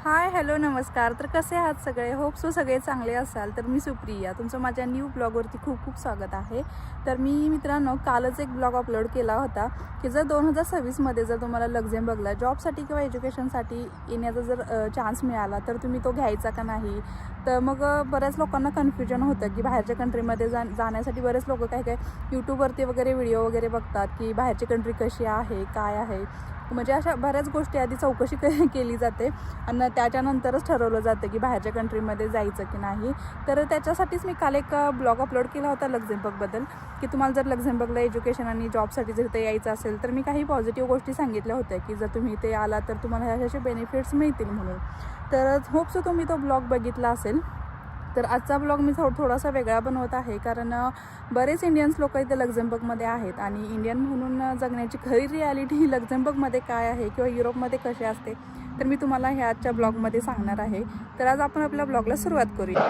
Hi hello नमस्कार. तर कसे आहात सगळे? होप सो सगळे चांगले असाल. तर मी सुप्रिया, तुमचं माझ्या न्यू ब्लॉगवरती खूप खूप स्वागत आहे. तर मी मित्रांनो कालच एक ब्लॉग अपलोड केला होता की जर 2026मध्ये जर तुम्हाला लक्झेंबर्गला जॉबसाठी किंवा एज्युकेशनसाठी येण्याचा जर चान्स मिळाला तर तुम्ही तो घ्यायचा का नाही. तर मग बऱ्याच लोकांना कन्फ्युजन होतं की बाहेरच्या कंट्रीमध्ये जाण्यासाठी बरेच लोक काय काय यूट्यूबवरती वगैरे व्हिडिओ वगैरे बघतात की बाहेरची कंट्री कशी आहे काय आहे. म्हणजे अशा बऱ्याच गोष्टी आधी चौकशी केली जाते आणि त्याच्यानंतरच ठरवलं जातं की बाहेरच्या कंट्रीमध्ये जायचं की नाही. तर त्याच्यासाठीच मी काल एक ब्लॉग अपलोड केला होता लक्झेंबर्गबद्दल की तुम्हाला जर लक्झेंबर्गला एज्युकेशन आणि जॉबसाठी जर इथे यायचं असेल तर मी काही पॉझिटिव्ह गोष्टी सांगितल्या होत्या की जर तुम्ही इथे आला तर तुम्हाला ह्या असे बेनिफिट्स मिळतील म्हणून. तर होप सो तुम्ही तो ब्लॉग बघितला असेल. तर आजचा ब्लॉग मी थोडासा वेगळा बनवत आहे कारण बरेच इंडियन्स लोक इथे लक्झेंबर्गमध्ये आहेत आणि इंडियन म्हणून जगण्याची खरी रियालिटी लक्झेंबर्गमध्ये काय आहे किंवा युरोपमध्ये कशी असते तर मी तुम्हाला ह्या आजच्या ब्लॉगमध्ये सांगणार आहे. तर आज आपण आपल्या ब्लॉगला सुरुवात करूया.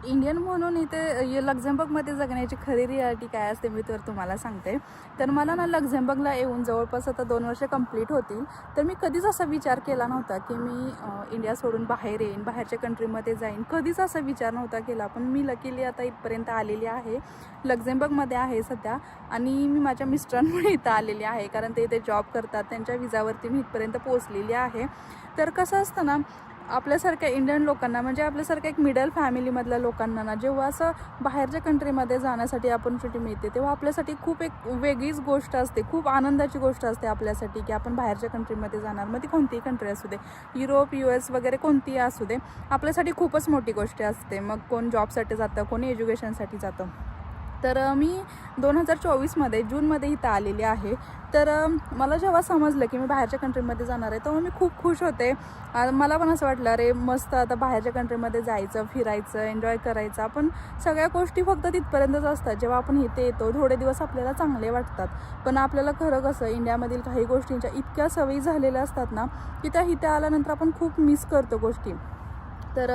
इंडियन म्हणून इथे लक्झेंबर्गमध्ये जगण्याची खरी रियालिटी काय असते मी तर तुम्हाला सांगते. तर मला ना लक्झेंबर्गला येऊन जवळपास आता 2 वर्ष कंप्लीट होतील. तर मी कधीच असा विचार केला नव्हता की मी इंडिया सोडून बाहेर येईन, बाहेरच्या कंट्रीमध्ये जाईन. कधीच असा विचार नव्हता केला. पण मी लकीली आता इथपर्यंत आलेली आहे. लक्झेंबर्गमध्ये आहे सध्या आणि मी माझ्या मिस्टरांमुळे इथं आलेली आहे कारण ते इथे जॉब करतात. त्यांच्या विजावरती मी इथपर्यंत पोहोचलेली आहे. तर कसं असतं ना आपल्यासारख्या इंडियन लोकांना म्हणजे आपल्यासारख्या एक मिडल फॅमिलीमधल्या लोकांना ना जेव्हा असं बाहेरच्या कंट्रीमध्ये जाण्यासाठी ऑपॉर्च्युनिटी मिळते तेव्हा आपल्यासाठी खूप एक वेगळीच गोष्ट असते. खूप आनंदाची गोष्ट असते आपल्यासाठी की आपण बाहेरच्या कंट्रीमध्ये जाणार. मग ती कोणतीही कंट्री असू दे, युरोप US वगैरे कोणतीही असू दे, आपल्यासाठी खूपच मोठी गोष्ट असते. मग कोण जॉबसाठी जातं, कोणी एज्युकेशनसाठी जातं. तर मी 2024मध्ये जूनमध्ये इथं आलेली आहे. तर मला जेव्हा समजलं की मी बाहेरच्या कंट्रीमध्ये जाणार आहे तेव्हा मी खूप खुश होते. मला पण असं वाटलं अरे मस्त आता बाहेरच्या कंट्रीमध्ये जायचं, फिरायचं, एन्जॉय करायचं. आपण सगळ्या गोष्टी फक्त तिथपर्यंतच असतात. जेव्हा आपण इथे येतो थोडे दिवस आपल्याला चांगले वाटतात पण आपल्याला खरं कसं इंडियामधील काही गोष्टींच्या इतक्या सवयी झालेल्या असतात ना की त्या इथे आल्यानंतर आपण खूप मिस करतो गोष्टी. तर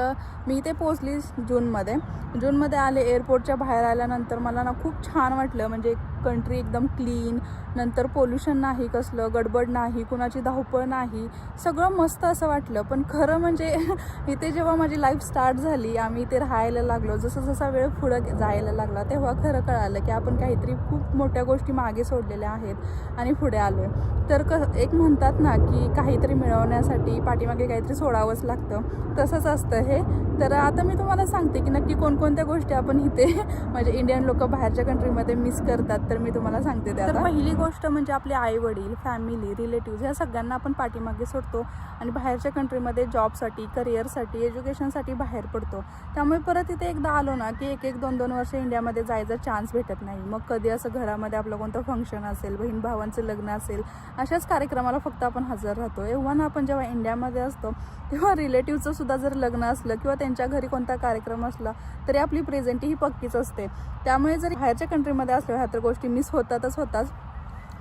मी इथे पोचली जूनमध्ये आले. एअरपोर्टच्या बाहेर आल्यानंतर मला ना खूप छान वाटलं. म्हणजे कंट्री एकदम क्लीन, नंतर पोल्युशन नाही, कसलं गडबड नाही, कुणाची धावपळ नाही, सगळं मस्त असं वाटलं. पण खरं म्हणजे इथे जेव्हा माझी लाईफ स्टार्ट झाली, आम्ही इथे राहायला लागलो, जसं जसा वेळ पुढं जायला लागला तेव्हा खरं कळालं की आपण काहीतरी खूप मोठ्या गोष्टी मागे सोडलेल्या आहेत आणि पुढे आलो आहे. तर एक म्हणतात ना की काहीतरी मिळवण्यासाठी पाठीमागे काहीतरी सोडावंच लागतं, तसंच असतं हे. तर आता मी तुम्हाला सांगते की नक्की कोणकोणत्या गोष्टी आपण इथे म्हणजे इंडियन लोक बाहेरच्या कंट्रीमध्ये मिस करतात. तर मी तुम्हाला सांगते ते. तर पहिली गोष्ट म्हणजे आपले आई वडील, फॅमिली, रिलेटिव्ह ह्या सगळ्यांना आपण पाठीमागे सोडतो आणि बाहेरच्या कंट्रीमध्ये जॉबसाठी, करिअरसाठी, एज्युकेशनसाठी बाहेर पडतो. त्यामुळे परत इथे एकदा आलो ना की 1-2 वर्ष इंडियामध्ये जायचा चान्स भेटत नाही. मग कधी असं घरामध्ये आपलं कोणतं फंक्शन असेल, बहीण भावांचं लग्न असेल, अशाच कार्यक्रमाला फक्त आपण हजर राहतो. एव्हा ना आपण जेव्हा इंडियामध्ये असतो तेव्हा रिलेटिव्हचं सुद्धा जर लग्न असलं किंवा त्यांच्या घरी कोणता कार्यक्रम असला तरी आपली प्रेझेंटी ही पक्कीच असते. त्यामुळे जर बाहेरच्या कंट्रीमध्ये असल्या ह्या तर गोष्टी मिस होताच.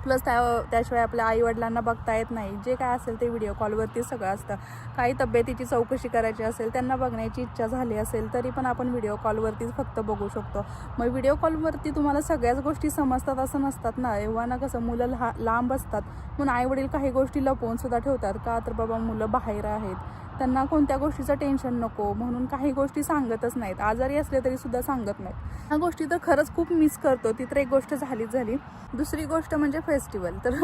प्लस त्याशिवाय आपल्या आईवडिलांना बघता येत नाही. जे काय असेल ते व्हिडिओ कॉलवरती सगळं असतं. काही तब्येतीची चौकशी करायची असेल, त्यांना बघण्याची इच्छा झाली असेल तरी पण आपण व्हिडिओ कॉलवरतीच फक्त बघू शकतो. मग व्हिडिओ कॉलवरती तुम्हाला सगळ्याच गोष्टी समजतात असं नसतात ना. एव्हा ना कसं मुलं लांब असतात म्हणून आईवडील काही गोष्टी लपवून सुद्धा ठेवतात का तर बाबा मुलं बाहेर आहेत, त्यांना कोणत्या गोष्टीचं टेन्शन नको म्हणून काही गोष्टी सांगतच नाहीत. आजारी असले तरी सुद्धा सांगत नाहीत. ह्या गोष्टी तर खरंच खूप मिस करतो. ती तर एक गोष्ट झाली. दुसरी गोष्ट म्हणजे फेस्टिवल. तर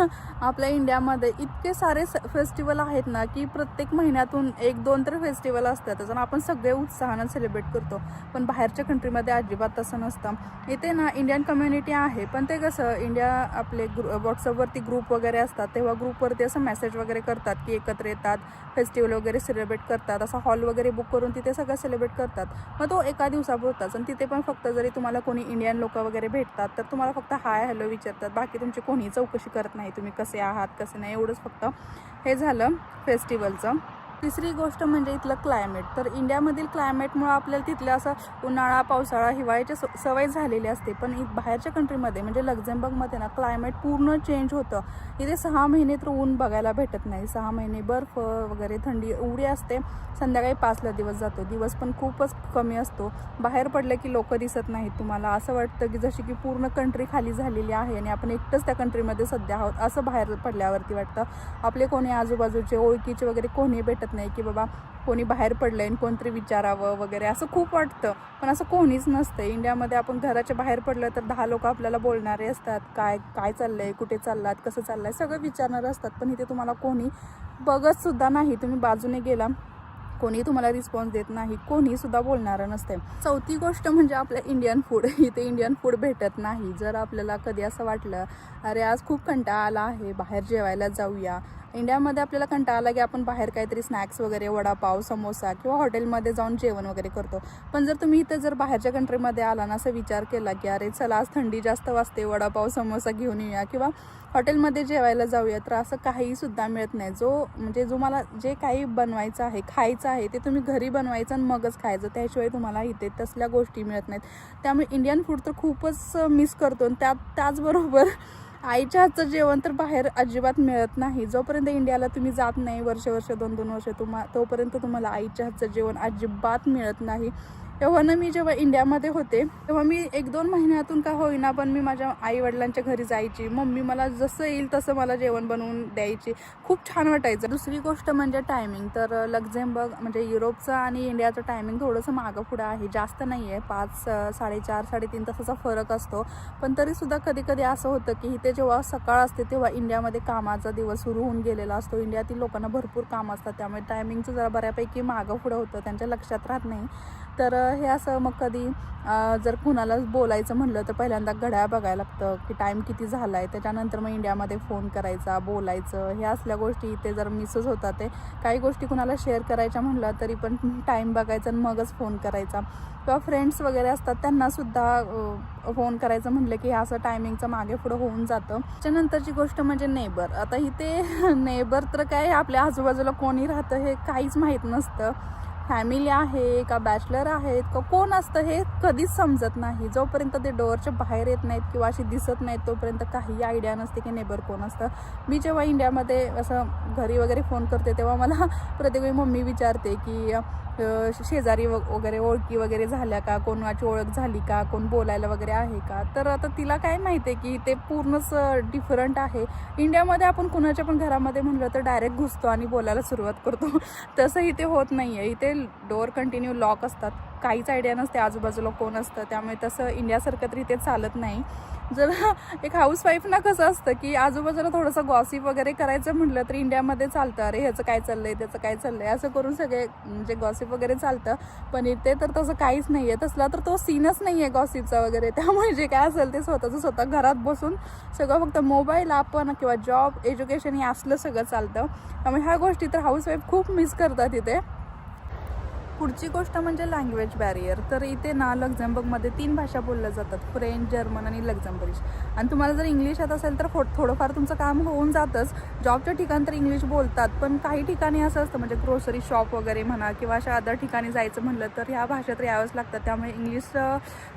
आपल्या इंडियामध्ये इतके सारे फेस्टिवल आहेत ना की प्रत्येक महिन्यातून 1-2 तर फेस्टिवल असतात आणि आपण सगळे उत्साहानं सेलिब्रेट करतो. पण बाहेरच्या कंट्रीमध्ये अजिबात तसं नसतं. इथे ना इंडियन कम्युनिटी आहे पण ते कसं इंडिया आपले व्हॉट्सअपवरती ग्रुप वगैरे असतात तेव्हा ग्रुपवरती असं मेसेज वगैरे करतात की एकत्र येतात, फेस्टिवल वगैरे सेलिब्रेट करतात. असा हॉल वगैरे बुक करून तिथे सगळं सेलिब्रेट करतात. मग तो एका दिवसापुरताच आणि तिथे पण फक्त जरी तुम्हाला कोणी इंडियन लोक वगैरे भेटतात तर तुम्हाला फक्त हाय हॅलो विचारतात. बाकी तुमची कोणी चौकशी करत नाही तुम्ही कसे आहात कसे नाही. एवढंच फक्त हे झालं फेस्टिवलचं. तिसरी गोष्ट म्हणजे इथलं क्लायमेट. तर इंडियामधील क्लायमेटमुळं आपल्याला तिथलं असं उन्हाळा, पावसाळा, हिवाळ्याची सवय झालेली असते. पण बाहेरच्या कंट्रीमध्ये म्हणजे लक्झेंबर्गमध्ये ना क्लायमेट पूर्ण चेंज होतं. इथे 6 महिने तर ऊन बघायला भेटत नाही. 6 महिने बर्फ वगैरे थंडी एवढी असते. संध्याकाळी 5ला दिवस जातो. दिवस पण खूपच कमी असतो. बाहेर पडलं की लोक दिसत नाहीत तुम्हाला. असं वाटतं की जशी की पूर्ण कंट्री खाली झालेली आहे आणि आपण एकटंच त्या कंट्रीमध्ये सध्या आहोत असं बाहेर पडल्यावरती वाटतं. आपले कोणी आजूबाजूचे ओळखीचे वगैरे कोणी भेटत नाही की बाबा कोणी बाहेर पडलं आहे आणि कोणतरी विचारावं वगैरे असं खूप वाटतं. पण असं कोणीच नसतं. इंडियामध्ये आपण घराच्या बाहेर पडलं तर 10 लोक आपल्याला बोलणारे असतात. काय काय चाललं आहे, कुठे चाललात, कसं चाललं आहे, सगळं विचारणारं असतात. पण इथे तुम्हाला कोणी बघतसुद्धा नाही. तुम्ही बाजूने गेला कोणी तुम्हाला रिस्पॉन्स देत नाही, कोणीसुद्धा बोलणारं नसते. चौथी गोष्ट म्हणजे आपलं इंडियन फूड. इथे इंडियन फूड भेटत नाही. जर आपल्याला कधी असं वाटलं अरे आज खूप कंटाळा आला आहे, बाहेर जेवायला जाऊया. इंडियामध्ये आपल्याला कंटाळा आला की आपण बाहेर काहीतरी स्नॅक्स वगैरे, वडापाव, समोसा किंवा हॉटेलमध्ये जाऊन जेवण वगैरे करतो. पण जर तुम्ही इथं जर बाहेरच्या कंट्रीमध्ये आला ना, असं विचार केला की अरे चला आज थंडी जास्त वाजते, वडापाव समोसा घेऊन येऊया किंवा हॉटेलमध्ये जेवायला जाऊया, तर असं काहीसुद्धा मिळत नाही. जो मला जे काही बनवायचं आहे, खायचं आहे ते तुम्ही घरी बनवायचं आणि मगच खायचं. त्याशिवाय तुम्हाला इथे तसल्या गोष्टी मिळत नाहीत. त्यामुळे इंडियन फूड तर खूपच मिस करतो. आणि त्याचबरोबर आईच्या हातचं जेवण तर बाहेर अजिबात मिळत नाही. जोपर्यंत इंडियाला तुम्ही जात नाही वर्ष 2-2 वर्ष तोपर्यंत तुम्हाला आईच्या हातचं जेवण अजिबात मिळत नाही. तेव्हा ना मी जेव्हा इंडियामध्ये होते तेव्हा मी 1-2 महिन्यातून का होईना पण मी माझ्या आईवडिलांच्या घरी जायची. मम्मी मला जसं येईल तसं मला जेवण बनवून द्यायची. खूप छान वाटायचं. दुसरी गोष्ट म्हणजे टायमिंग. तर लक्झेंबर्ग म्हणजे युरोपचं आणि इंडियाचं टायमिंग थोडंसं मागं पुढं आहे, जास्त नाही आहे. 5, 4:30, 3:30 तासाचा फरक असतो. पण तरीसुद्धा कधी कधी असं होतं की इथे जेव्हा सकाळ असते तेव्हा इंडियामध्ये कामाचा दिवस सुरू होऊन गेलेला असतो. इंडियातील लोकांना भरपूर काम असतात, त्यामुळे टायमिंगचं जरा बऱ्यापैकी मागं पुढं होतं, त्यांच्या लक्षात राहत नाही. तर हे असं मग कधी जर कुणाला बोलायचं म्हणलं तर पहिल्यांदा घड्याळ बघायला लागतं की टाईम किती झाला आहे. त्याच्यानंतर मग इंडियामध्ये फोन करायचा, बोलायचं, हे असल्या गोष्टी इथे जर मिसच होतात. ते काही गोष्टी कुणाला शेअर करायच्या म्हणलं तरी पण टाईम बघायचा आणि मगच फोन करायचा. किंवा फ्रेंड्स वगैरे असतात त्यांनासुद्धा फोन करायचं म्हटलं की असं टायमिंगचं मागे पुढं होऊन जातं. त्याच्यानंतरची गोष्ट म्हणजे नेबर. आता इथे नेबर तर काय आपल्या आजूबाजूला कोणी राहतं हे काहीच माहीत नसतं. फॅमिली आहे का बॅचलर आहेत का कोण असतं हे कधीच समजत नाही. जोपर्यंत ते डोअरच्या बाहेर येत नाहीत किंवा अशी दिसत नाहीत तोपर्यंत काही आयडिया नसते की नेबर कोण असतं. मी जेव्हा इंडियामध्ये असं घरी वगैरे फोन करते तेव्हा मला प्रत्येक वेळी मम्मी विचारते की शेजारी वगैरे ओळखी वगैरे झाल्या का, कोणाची ओळख झाली का, कोण बोलायला वगैरे आहे का. तर आता तिला काय माहिती आहे की ते पूर्णच डिफरंट आहे. इंडियामध्ये आपण कुणाच्या पण घरामध्ये म्हणलं तर डायरेक्ट घुसतो आणि बोलायला सुरुवात करतो. तसं इथे होत नाही आहे. इथे डोअर कंटिन्यू लॉक असतात, काहीच आयडिया नसते आजूबाजूला कोण असतं. त्यामुळे तसं इंडियासारखं तरी इथे चालत नाही. जर एक हाऊसवाईफना कसं असतं की आजूबाजूला थोडंसं गॉसिप वगैरे करायचं म्हटलं तर इंडियामध्ये चालतं, अरे ह्याचं काय चाललंय, त्याचं काय चाललंय, असं करून सगळे म्हणजे गॉसिप वगैरे चालतं. पण इथे तर तसं काहीच नाही आहे. तसला तर तो सीनच नाही आहे गॉसिपचा वगैरे. त्यामुळे जे काय असेल ते स्वतः घरात बसून सगळं फक्त मोबाईल, आपण किंवा जॉब, एज्युकेशन हे असलं सगळं चालतं. त्यामुळे ह्या गोष्टी तर हाऊसवाईफ खूप मिस करतात इथे. पुढची गोष्ट म्हणजे लँग्वेज बॅरियर. तर इथे ना लक्झेंबर्गमध्ये 3 भाषा बोलल्या जातात, फ्रेंच, जर्मन आणि लक्झेंबर्गिश. आणि तुम्हाला जर इंग्लिश येत असेल तर थोडंफार तुमचं काम होऊन जातंच. जॉबच्या ठिकाणी तर इंग्लिश बोलतात, पण काही ठिकाणी असं असतं म्हणजे ग्रोसरी शॉप वगैरे म्हणा किंवा अशा अदर ठिकाणी जायचं म्हटलं तर ह्या भाषा तर यावंच लागतात. त्यामुळे इंग्लिश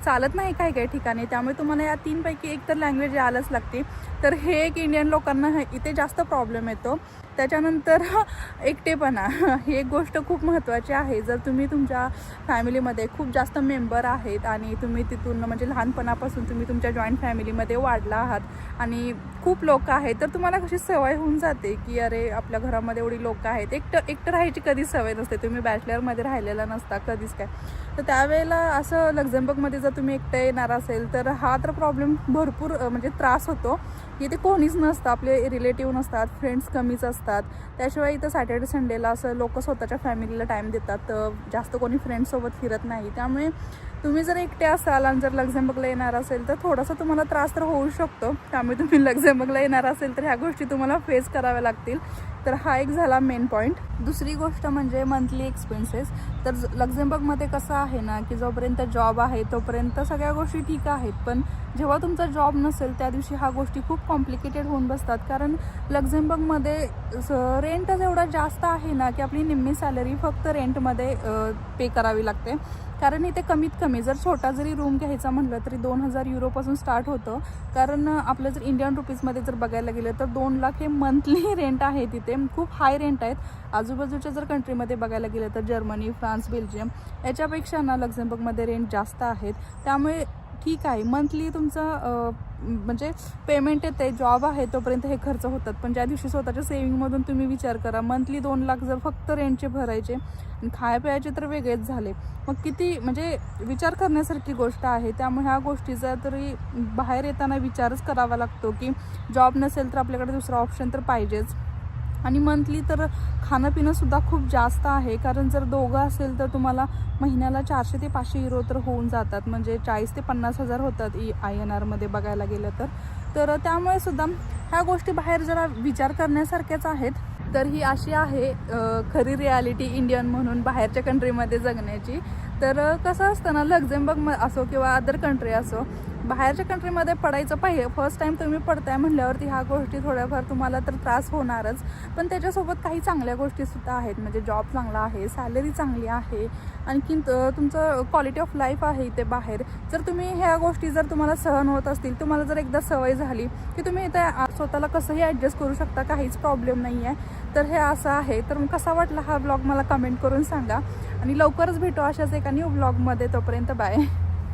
चालत नाही काही ठिकाणी. त्यामुळे तुम्हाला या 3 पैकी एक तर लँग्वेज यायलाच लागते. तर हे एक इंडियन लोकांना इथे जास्त प्रॉब्लेम येतो. त्याच्यानंतर एकटेपणा ही एक गोष्ट खूप महत्त्वाची आहे. जर तुम्ही तुमच्या फॅमिलीमध्ये खूप जास्त मेंबर आहेत आणि तुम्ही तिथून म्हणजे लहानपणापासून तुम्ही तुमच्या जॉईंट फॅमिलीमध्ये वाढला आहात आणि खूप लोक आहेत तर तुम्हाला कशी सवय होऊन जाते की अरे आपल्या घरामध्ये एवढी लोक आहेत. एकटं राहायची कधीच सवय नसते. तुम्ही बॅचलरमध्ये राहिलेला नसता कधीच काय. तर त्यावेळेला असं लक्झेंबर्गमध्ये जर तुम्ही एकटं येणार असेल तर हा तर प्रॉब्लेम भरपूर म्हणजे त्रास होतो. इथे कोणीच नसतं, आपले रिलेटिव्ह नसतात, फ्रेंड्स कमीच असतात. त्याशिवाय इथं सॅटर्डे संडेला असं लोक स्वतःच्या फॅमिलीला टाईम देतात, जास्त कोणी फ्रेंड्ससोबत फिरत नाही. त्यामुळे तुम्ही जर एकटे असाल आणि जर लक्झेंबर्गला येणार असेल तर थोडासा तुम्हाला त्रास तर होऊ शकतो. त्यामुळे तुम्ही लक्झेंबर्गला येणार असेल तर ह्या गोष्टी तुम्हाला फेस कराव्या लागतील तर हा एक झाला मेन पॉईंट. दुसरी गोष्ट म्हणजे मंथली एक्सपेन्सेस. तर लक्झेंबर्गमध्ये कसं आहे ना की जोपर्यंत जॉब आहे तोपर्यंत सगळ्या गोष्टी ठीक आहेत, पण जेव्हा तुमचा जॉब नसेल त्या दिवशी ह्या गोष्टी खूप कॉम्प्लिकेटेड होऊन बसतात. कारण लक्झेंबर्गमध्ये रेंटच एवढा जास्त आहे ना की आपली निम्मी सॅलरी फक्त रेंटमध्ये पे करावी लागते. कारण इथे कमीत कमी जर छोटा जरी रूम घ्यायचा म्हटलं तरी 2,000 युरोपासून स्टार्ट होतं. कारण आपलं जर इंडियन रुपीजमध्ये जर बघायला गेलं तर 2 लाख हे मंथली रेंट आहे. तिथे खूप हाय रेंट आहेत. आजूबाजूच्या जर कंट्रीमध्ये बघायला गेलं तर जर्मनी, फ्रान्स, बेल्जियम याच्यापेक्षा ना लक्झेंबर्गमध्ये रेंट जास्त आहेत. त्यामुळे ठीक आहे, मंथली तुमचं म्हणजे पेमेंट येते, जॉब आहे तोपर्यंत हे खर्च होतात. पण ज्या दिवशी स्वतःच्या सेविंगमधून तुम्ही विचार करा, मंथली 2 लाख जर फक्त रेंटचे भरायचे आणि खायप्यायचे तर वेगळेच झाले, मग किती म्हणजे विचार करण्यासारखी गोष्ट आहे. त्यामुळे ह्या गोष्टीचा तरी बाहेर येताना विचारच करावा लागतो की जॉब नसेल तर आपल्याकडे दुसरा ऑप्शन तर पाहिजेच. आणि मंथली तर खाणं पिणंसुद्धा खूप जास्त आहे. कारण जर दोघं असेल तर तुम्हाला महिन्याला 400 ते 500 युरो तर होऊन जातात, म्हणजे 40 ते 50 हजार होतात INR बघायला गेलं तर त्यामुळे सुद्धा ह्या गोष्टी बाहेर जरा विचार करण्यासारख्याच आहेत. तर ही अशी आहे खरी रियालिटी इंडियन म्हणून बाहेरच्या कंट्रीमध्ये जगण्याची. तर कसं असतं ना, लक्झेंबर्ग असो किंवा अदर कंट्री असो, बाहेरच्या कंट्रीमध्ये पडायचं पाहिजे. फर्स्ट टाईम तुम्ही पडताय म्हटल्यावरती ह्या गोष्टी थोड्याफार तुम्हाला तर त्रास होणारच, पण त्याच्यासोबत काही चांगल्या गोष्टीसुद्धा आहेत. म्हणजे जॉब चांगला आहे, सॅलरी चांगली आहे, आणखीन तुमचं क्वालिटी ऑफ लाईफ आहे इथे बाहेर. जर तुम्ही ह्या गोष्टी जर तुम्हाला सहन होत असतील, तुम्हाला जर एकदा सवय झाली की तुम्ही इथे स्वतःला कसंही ॲडजस्ट करू शकता, काहीच प्रॉब्लेम नाही आहे. तर हे असं आहे. तर मग कसा वाटला हा ब्लॉग मला कमेंट करून सांगा, आणि लवकरच भेटू अशाच एका न्यू ब्लॉगमध्ये. तोपर्यंत बाय.